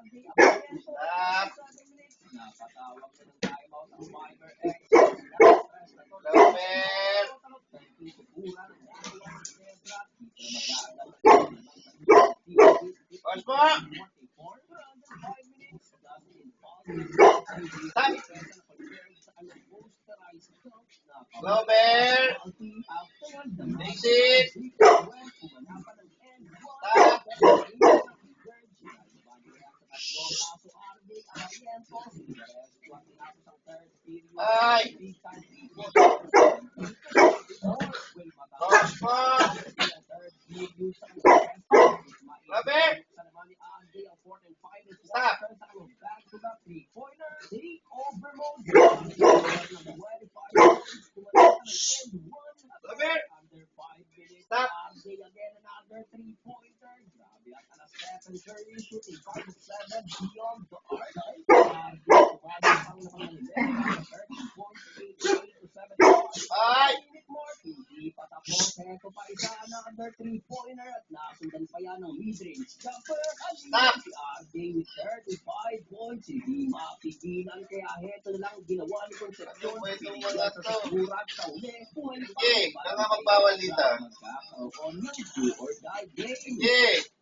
Stop. Lover. Pause po. Stop. Lover. Exit. Stop. Ay. Pause po. Lover. Stop. Lover. Stop. Ay. Stop. Ano po itong mga to? Sige, kaya nga magbawal dito. Sige.